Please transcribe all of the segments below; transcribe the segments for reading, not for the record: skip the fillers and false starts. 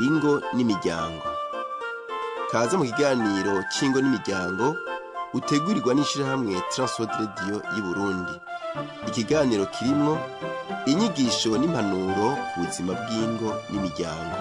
ingo n'imiryango. Kaze mu kiganiro c'ingo n'imiryango utegurirwa n'ishirahamwe Transworld Radio y'Uburundi. Ikiganiro kirimwo inyigisho n'impanuro ku buzima bw'ingo n'imiryango.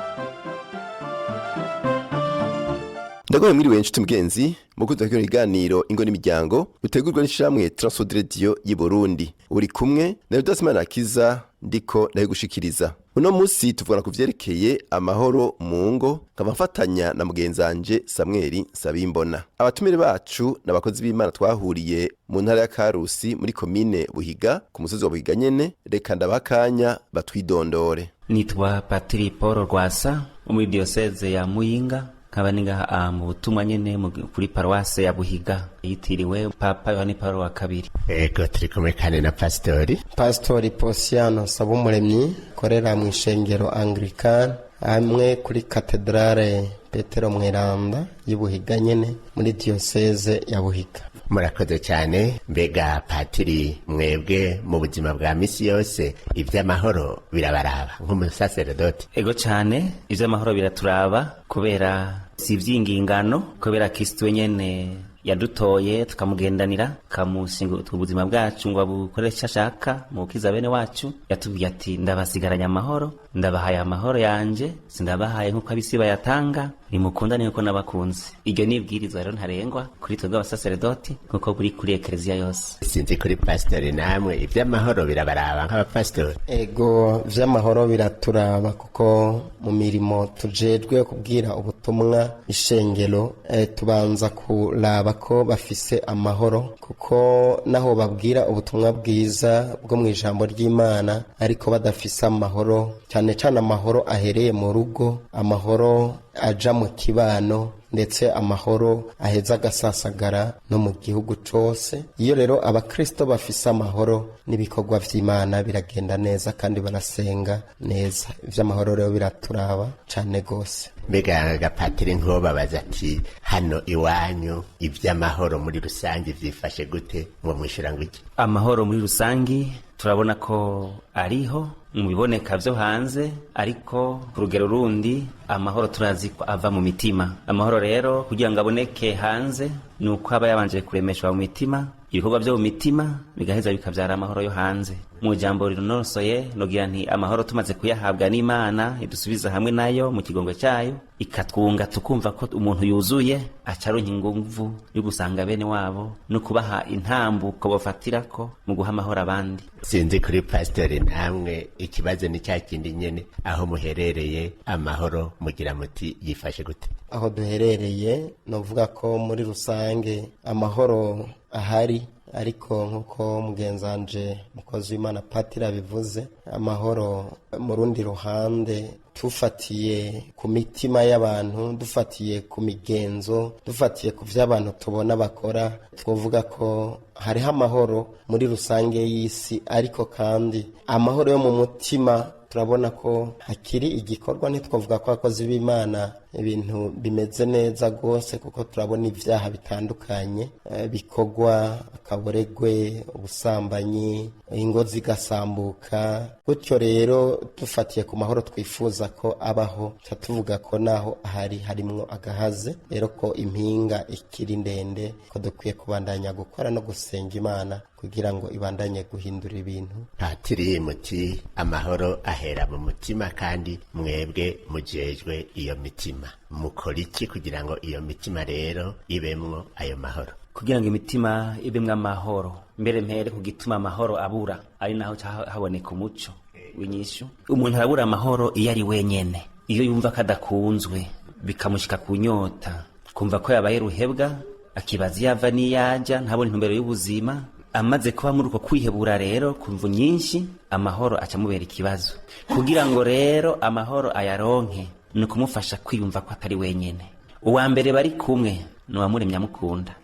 Ndagoye mwiriwe nshuti mugenzi mukuza kino kiganiro ingo n'imiryango utegurwa n'ishirahamwe Transworld Radio y'Uburundi. Uri kumwe na Rudasimana Akiza ndiko ndayigushikiriza. Uno musi tuvugana ku vyerekeye amahoro mu ngo nkaba na mugenzanje Samuel Sabimbona. Abatumire bacu n'abakozi b'Imana twahuriye mu ntara ya Karusi muri komine Buhiga ku musozi wa Buhiga nyene, reka ndabakanya batwidondore. Nitwa Patiri Paul Rwasa muri diocese ya Muyinga, nkaba ninga mu butumwa nyene kuri paroisse ya Buhiga yitiriwe Papa Yohani Paulo wa kabiri. Ego turi kumwe kandi na Pastori Posiano Sabumuremyi korera mu ishengero Anglican amwe kuri katedrale Petero Mweranda y'Ibuhiga nyene muri diocese ya Buhiga. Murakoze cyane. Mbega Patiri, mwebwe mu buzima bwa misi yose ivy'amahoro birabaraba nk'umusaseredoti? Ego cyane, ivy'amahoro biraturaba kubera si ivy'ingingano, kubera Kristo nyene yadutoye tukamugendanira kamusinga ubuzima bwacu ngo abukoresha ashaka mu kiza bene wacu. Yatubwiye ati ndabasigaranya amahoro, ndabahaye amahoro yanje, sindabahaye nk'uko abisi bayatanga, nimukundane nk'uko nabakunze. Iryo nibwirizwa rero ntarengwa kuri twebwe abasaseredoti nk'uko kuri ekleziya yose. Sinzi kuri pastori namwe ivy'amahoro birabaraba nk'abapastori? Ego vy'amahoro biraturaba kuko mu mirimo tujejwe kubwira ubutumwa ishengero tubanza kuraba ko bafise amahoro, kuko naho babwira ubutumwa bwiza bwo mu ijambo ry'Imana ariko badafise amahoro, cyane cyane amahoro ahereye mu rugo, amahoro aja mu kibano, ndetse amahoro aheza agasasagara no mu gihugu cose. Iyo rero abakristo bafise amahoro n'ibikorwa vy'Imana biragenda neza kandi barasenga neza. Ivy'amahoro rero biraturaba cane gose. Mbega Gapatiri nkobabaza ati hano iwanyu ivy'amahoro muri rusange vyifashe gute ngo mwishura ngwiki? Amahoro muri rusange turabona ko ariho mu biboneka vyo hanze, ariko ku rugero rundi amahoro turazi ko ava mu mitima. Amahoro rero kugira ngo aboneke hanze nuko aba yabanje kuremeshwa mu mitima, ibikorwa vyo mu mitima bigaheza bikavyara amahoro yo hanze. Mu jambo rinonosoye nogira nti amahoro tumaze kuyahabwa n'Imana idusubiza hamwe nayo mu kigongwe cyayo, ikatwunga tukumva ko umuntu yuzuye acaronka inguvu yo gusanga bene wabo no kubaha intambuko bafatirako mu guha amahoro abandi. Sinzi kuri pastori namwe ikibazo ni cya kindi nyene, aho muherereye amahoro mugira muti yifashe gute? Aho duherereye novuga ko muri rusange amahoro ahari, ariko nkuko mugenzanje mukozi w'Imana Patiri bivuze, amahoro mu rundi ruhande tufatiye ku mitima y'abantu, dufatiye ku migenzo, dufatiye ku vy'abantu tubona bakora, twovuga ko hariho amahoro muri rusange y'isi, ariko kandi amahoro yo mu mutima turabona ko hakiri igikorwa. Ntitwavuga ko abakozi b'Imana ibintu bimeze neza gose, kuko turabona ivyaha bitandukanye bikorwa, akaboregwe, ubusambanyi, ingo zigasambuka. Gutyo rero dufatiye ku mahoro twifuza ko abaho, tuvuga ko naho ahari harimwo agahaze, rero ko impinga ikiri ndende, ko dukwiye kubandanya gukora no gusenga Imana kugira ngo ibandanye guhindura ibintu. Patiri muti amahoro ahera mu mutima, kandi mwebwe mujejwe iyo mitima, mukora iki kugira ngo iyo mitima rero ibemwo ayo mahoro? Kugira ngo imitima ibemwo amahoro, mbere mpere ku gituma amahoro abura, ari naho haboneka umuco w'inyishu. Umuntu arabura amahoro iyo ari wenyene, iyo yumva kadakunzwe bikamushika kunyota, kumva ko yabaye ruhebwa, akibaza yava niyaja, ntabone intumbero y'ubuzima. Amaze kuba muri uko kwihebura rero kumva nyinshi, amahoro acamubera ikibazo. Kugira ngo rero amahoro ayaronke ni kumufasha kwiyumva ko atari wenyene. Uwa mbere bari kumwe ni uwamuremye amukunda,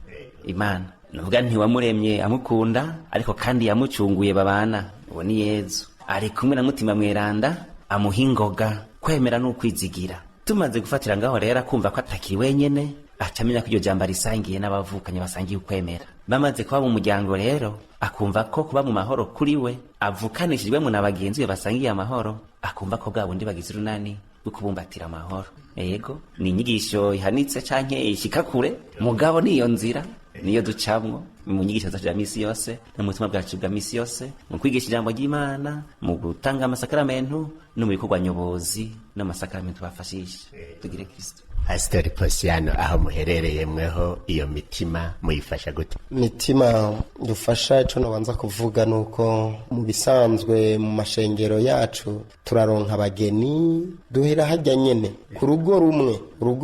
Imana. Nuvuga nti wamuremye amukunda, ariko kandi yamucunguye babana, uwo ni Yezu. Ari kumwe na Mutima Mweranda amuhingoga kwemera n'ukwizigira. Tumaze gufatira ngaho rero kumva ko atakiri wenyene, acamenya ko iryo jambo risangiye n'abavukanye basangiye ukwemera. Bamaze kuba mu muryango rero akumva ko kuba mu mahoro kuri we avukanishijwe mu nabagenzi be basangiye amahoro, akumva ko bwa bundi bagize urunani bwo kubumbatira amahoro. Yego ni inyigisho ihanitse canke ishika kure, mugabo niyo nzira niyo ducamwo mu nyigisho zacu za misi yose no mu butumwa bwacu bwa misi yose, mu kwigisha ijambo ry'Imana, mu gutanga amasakaramentu no mu bikorwa nyobozi n'amasakaramentu bafashisha. Tugire Kristo. Pastor Posiano, aho muherereye mweho iyo mitima muyifasha gute? Mitima dufasha ico nobanza kuvuga nuko mu bisanzwe mu mashengero yacu turaronka abageni duhera hajya nyene ku rugo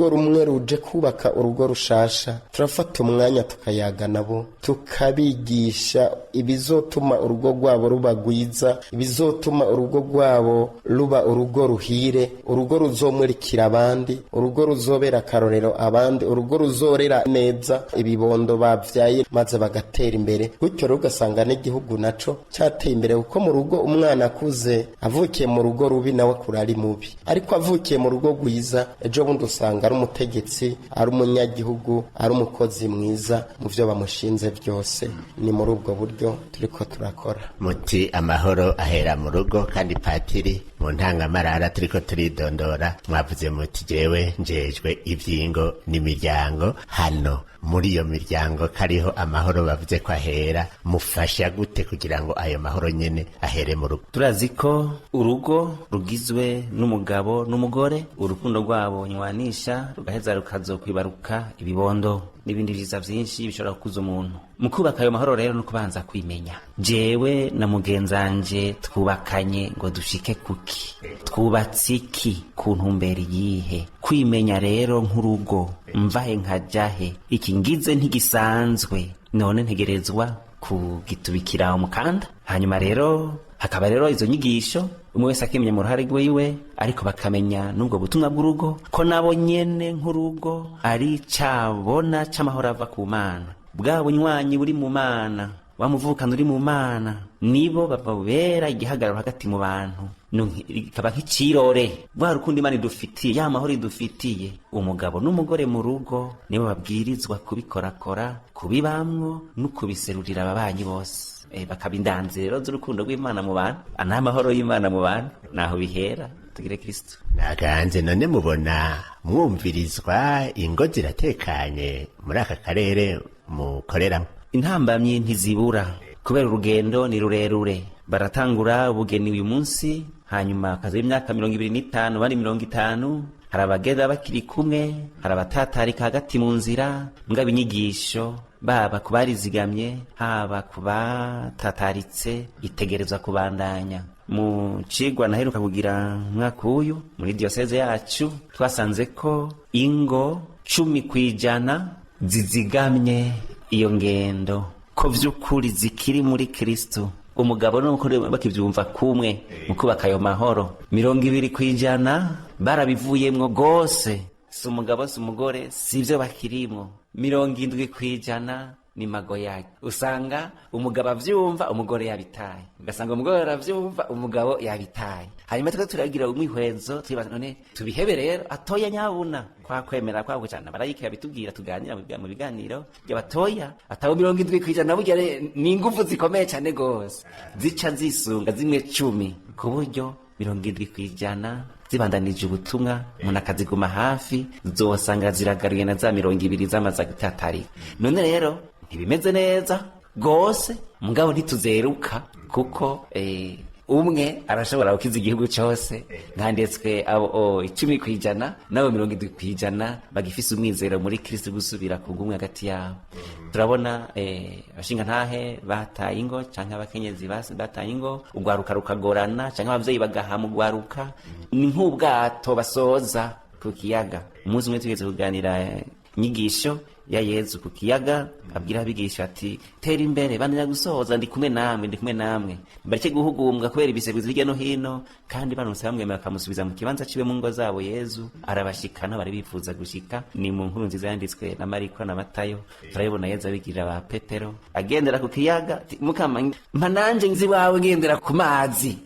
rumwe ruje kubaka urugo rushasha, turafata umwanya tukayaga nabo tukabigisha ibizotuma urugo rwabo rubagwiza, ibizotuma urugo rwabo ruba urugo ruhire, urugo ruzomurikira abandi, urugo ruzobera akarorero abandi, urugo ruzorera neza ibibondo bavyaye maze bagatera imbere. Gutyo rero ugasanga n'igihugu naco cyateye imbere, kuko mu rugo umwana akuze avukiye mu rugo rubi nawe kurari mubi, ariko avukiye mu rugo rwiza ejo bundi usanga ari umutegetsi, ari umunyagihugu, ari umukozi mwiza mu vyo bamushinze byose. Ni muri ubwo buryo turiko turakora. Muti amahoro ahera mu rugo, kandi patiri mu ntangamarara turiko turidondora mwavuze muti jewe njejwe ivyingo n'imiryango. Hano muri iyo miryango kariho amahoro bavuze ko ahera, mufasha gute kugira ngo ayo mahoro nyene ahere mu rugo? Turazi ko urugo rugizwe n'umugabo n'umugore, urukundo rwabo nywanisha rugaheza rukazokwibaruka ibibondo n'ibindi vyiza vyinshi bishobora kukuza umuntu. Mu kubaka ayo mahoro rero no kubanza kwimenya. Jewe na mugenzanje twubakanye ngo dushike kuki? Twubatse iki? Ku ntumbero yihe? Kwimenya rero nk'urugo, mvahe nkajahe, iki ngize ntigisanzwe, none ntegerezwa kugitubikira umukanda. Hanyuma rero hakaba rero izo nyigisho umwe wese akimenya mu ruhare rwiwe, ariko bakamenya n'ubwo butumwa bw'urugo ko nabo nyene nk'urugo ari cabona c'amahoro ava ku Mana, bwa bunywanyi buri mu Mana, wa muvukano uri mu Mana, nibo babera igihagararo hagati mu bantu. Ikaba nk'icirore bwa rukundo Imana idufitiye, ya mahoro idufitiye. Umugabo n'umugore mu rugo nibo babwirizwa kubikorakora, kubibamwo no kubiserurira ababanyi bose, bakaba indanziro z'urukundo rw'Imana mu bantu, n'amahoro y'Imana mu bantu. Naho bihera. Tugire Kristo. Naganze none mubona mwumvirizwa, ingo ziratekanye muri aka karere mukoreramo? Intambamyi ntizibura kubera urugendo ni rurerure. Baratangura ubugeni uyu munsi, hanyuma kaza imyaka 25 bari 50, hari abagenda bakiri kumwe, hari abatatarika hagati mu nzira. Mugabo inyigisho baba kubarizigamye haba kubatataritse itegerezwa kubandanya. Mu cigwa naheruka kugira mwaka uyu muri diocese yacu, twasanze ko ingo 10% zizigamye iyo ngendo, ko vy'ukuri zikiri muri Kristo. Umugabo n'umugore bakivyumva kumwe mu kubaka ayo mahoro. 20% barabivuyemwo gose, si umugabo si umugore sivyo bakirimwo. 70% ni magoyage. Usanga umugabo avyumva umugore yabitaye, ugasanga umugore aravyumva umugabo yabitaye. Hanyuma turagira umwihwezo twibaza none tubihebe rero atoya nyabuna kwa kwemera kwa gucana barayike yabitubwira tuganira mu biganiro y'abatoya ataho 70% burya ni ingufu zikomeye cyane gose, zica zisunga zimwe 10 ku buryo 70% zibandanije ubutumwa umuntu akaziguma hafi, zosanga ziragaruye na za 20 zamaze gutatari. None rero ntibimeze neza gose, mugabo ntituzeruka kuko umwe arashobora gukiza igihugu cyose, nkandetswe abo 10% nabo 70% bagifise umwizero muri Kristo gusubira ku gumwe hagati yabo. Turabona abashinga ntahe bataye ingo canke abakenyezi bataye ingo, ugwaruka rukagorana canke abavyeyi bagahamu ugwaruka, ni nk'ubwato basoza ku kiyaga. Umunsi umwe tugeze kuganira nyigisho ya Yezu ku kiyaga, abwira abigisha ati tera imbere bandanya gusohoza, ndi kumwe namwe bareke guhugumbwa kubera ibiseguzi hirya no hino, kandi banonse bamwe bakamusubiza mu kibanza ciwe mu ngo zabo. Yezu arabashikana bari bifuza gushika. Ni mu nkuru nziza yanditswe na Mariko na Matayo, turayibona Yezu abigirira ba Petero agendera ku kiyaga, mukama mpananje nzi wawe ngendera ku mazi,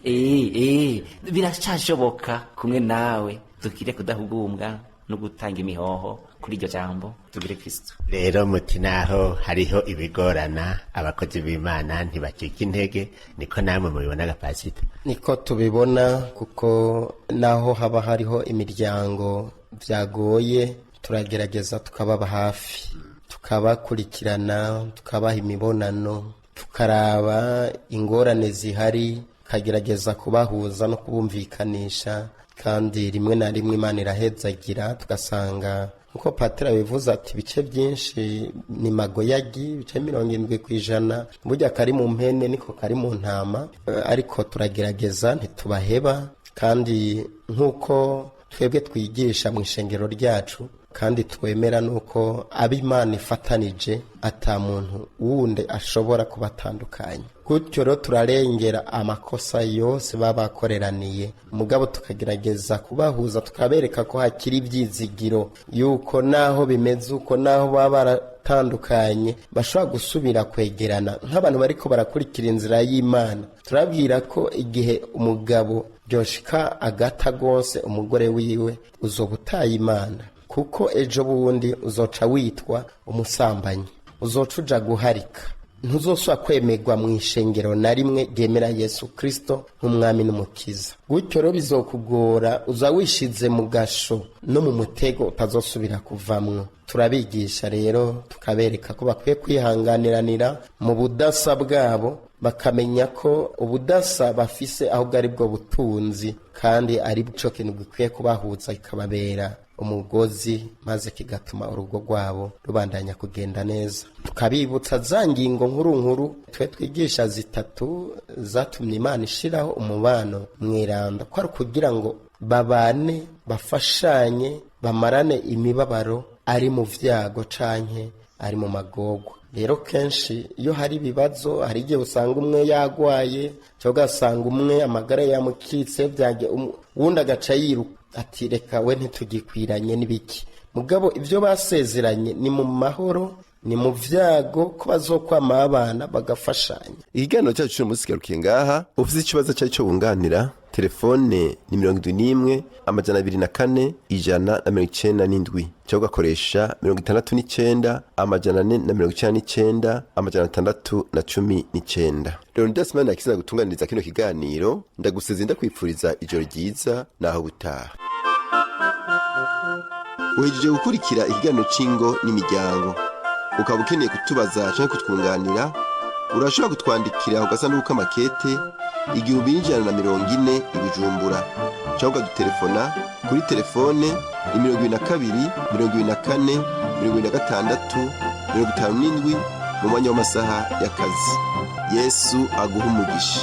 biracashoboka kumwe nawe, tukire kudahugumbwa no gutanga imihoho kuri iryo jambo tugire Kristo. Rero muti naho hariho ibigorana abakozi b'Imana ntibacika intege, niko namwe mubibona gapasita? Niko tubibona, kuko naho haba hariho imiryango byagoye turagerageza tukababa hafi, tukabakurikirana, tukabaha imibonano, tukaraba ingorane zihari, kagerageza kubahuza no kubumvikanisha. Kandi rimwe na rimwe Imana irahezagira, tugasanga nkuko Patira bivuze ati ibice byinshi ni magoyagi, ibice 70% burya kari mu mpene niko kari mu ntama. Ariko turagerageza ntitubaheba, kandi nkuko twebwe twigisha mu ishengero ryacu kandi twemera nuko ab'Imana ifatanije ata muntu wundi ashobora kubatandukanya. Gutyo rero turarengera amakosa yose babakoreraniye, mugabo tukagerageza kubahuza, tukabereka ko hakiri ibyizigiro yuko naho bimeze uko, naho baba baratandukanye bashobora gusubira kwegerana nk'abantu bariko barakurikira inzira y'Imana. Turabwira ko igihe umugabo byoshika agata gose umugore wiwe, uzoba utaye Imana, kuko ejo bundi uzoca witwa umusambanyi, uzoca uja guharika, ntuzosubira kwemerwa mu ishengero na rimwe ryemera Yesu Kristo nk'umwami n'umukiza. Gutyo rero bizokugora, uza wishize mu gasho no mu mutego utazosubira kuvamwo. Turabigisha rero tukabereka ko bakwiye kwihanganiranira mu budasa bwabo, bakamenya ko ubudasa bafise ahubwo ari bwo butunzi, kandi ari byo kintu gikwiye kubahuza ikababera umugozi, maze kigatuma urugo rwabo rubandanya kugenda neza. Tukabibutsa za ngingo nkuru twe twigisha zitatu zatumye Imana ishiraho umubano mwiranda, ko ari kugira ngo babane, bafashanye, bamarane imibabaro ari mu vyago canke ari mu magorwa. Rero kenshi iyo hari ibibazo, hari igihe usanga umwe yagwaye cyangwa ugasanga umwe amagara yamukitse, byage wundi agaca yiruka ati reka we ntitugikwiranye n'ibiki. Mugabo ibyo basezeranye ni mu mahoro, ni mu vyago, ko bazokwama abana bagafashanya. Ikiganiro cyacu cy'uyu munsi kigarukiye ngaha. Ufite ikibazo cyacu cyo bunganira, telefone ni 71 204 197 cyangwa ugakoresha 69 499 619. Rero ndasimana akiza gutunganiriza kino kiganiro, ndaguseze ndakwifuriza ijoro ryiza naho butaha. Uhejeje gukurikira ikiganiro c'ingo n'imiryango, ukaba ukeneye kutubaza cyangwa kutwunganira, urashobora kutwandikira ugasanduku k'amakete 1140 Bujumbura, cyangwa ukadutelefona kuri telefone 22 24 26 57 mu mwanya w'amasaha y'akazi. Yesu aguha umugisha.